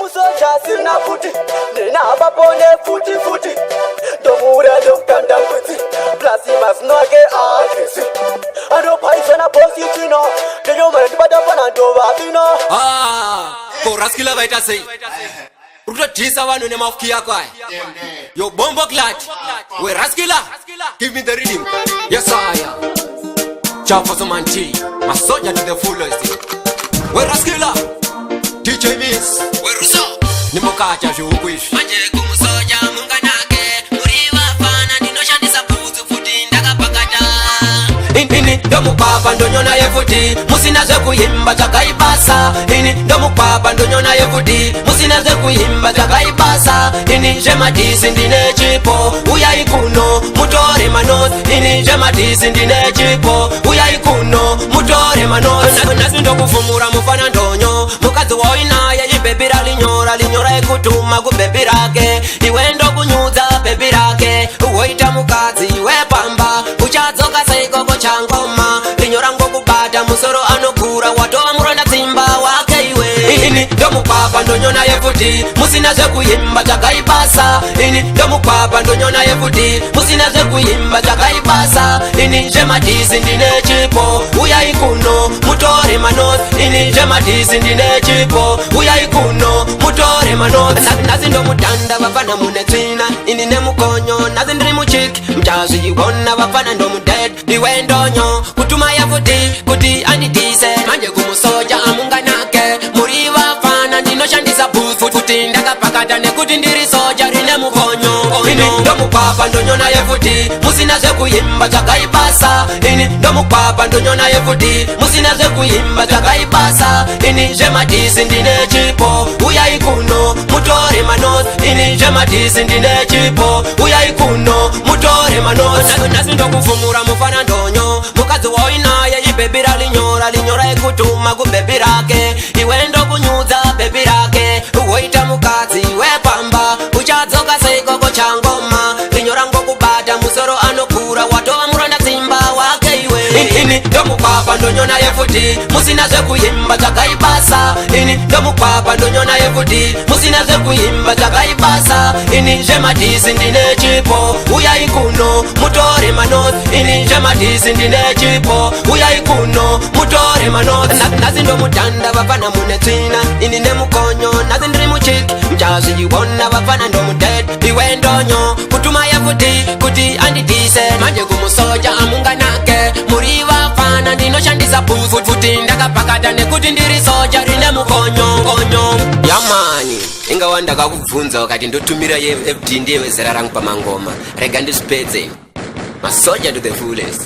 musoja sina futi nina babone futi futi domura doktanda kuti plasmas noge agresi ando paisa na positino denyo mara dibada pana ndo babino ko raskila baita sei Ruto tisa wanu ne mafukia kwa yo bombo clat we raskila give me the rhythm yes I am Chapo Somanti my soldier to the fullest we raskila DJ Miss we ruso ni mokacha shukwish manje kumusoja munganake uriwa fana ndinoshandisa buzu futi ndakapakata ini ndomu papa ndonyona yefuti musinaze kuyimba chakaibasa ini ndomu papa ndonyona yefuti musinaze kuyimba chakaibasa ini jemadisi ndine chipo uyai kuno mutore manos ini jemadisi ndine chipo uyai kuno mutore manos nasi ndokufumura mufana ndonyo mukazi wainaye ibebira linyora ekutuma kubebirake iwe ndokunyudza bebirake uwoita mukazi wepamba uchadzoka seikoko changoma linyora ngokubata musoro anokura watova muronda tsimba wake iwe ini ndomupapa ndonyona yefuti musinaze kuyimba chakaibasa ini ndomupapa ndonyona yefuti musinaze kuyimba chakaibasa ini jemadisi ndine chipo uyai kuno mutore manos ini jemadisi ndine chipo uyai kuno mutore manos nazi ndomutanda vafana munetsina ini nemukonyo nazi ndiri muchiki mchazi iwona vafana ndomudead iwe ndonyo kutuma yafuti kuti andidise manje kumusoja amunganake muri vafana ndinoshandisa booth futi ndakapakata nekuti ndiri soja rine mukonyo ini ndomupapa ndonyona yefuti musinaze kuyimba chakaibasa ini ndomupapa ndonyona yefuti musinaze kuyimba chakaibasa ini jemadisi ndine chipo uyai kuno mutore manos ini jemadisi ndine chipo uyai kuno mutore manos nasi ndokufumura mufana ndonyo mukazi wainaye ibebira linyora ekutuma kubebirake iwe ndokunyudza bebirake uwoita mukazi wepamba uchadzoka seikoko changoma linyora ngokubata musoro anokura watova muronda tsimba wake iwe ini ndomupapa ndonyona yefuti musinaze kuyimba chakaibasa ini ndomupapa ndonyona yefuti musinaze kuyimba chakaibasa ini jemadisi ndine chipo uyai kuno mutore manos ini jemadisi ndine chipo uyai kuno mutore manos nazi ndomutanda vafana munetsina ini nemukonyo nazi ndiri muchiki mchazi iwona vafana ndomudead iwe ndonyo kutuma yafuti kuti andidise manje kumusoja amunganake muri vafana ndinoshandisa booth futi ndakapakata nekuti ndiri soja rine mukonyo yamani ingawa ndakakubvunza wakati ndotumira yeFD ndiye wezera rangu pamangoma rega ndizvipedze masoja to the fullest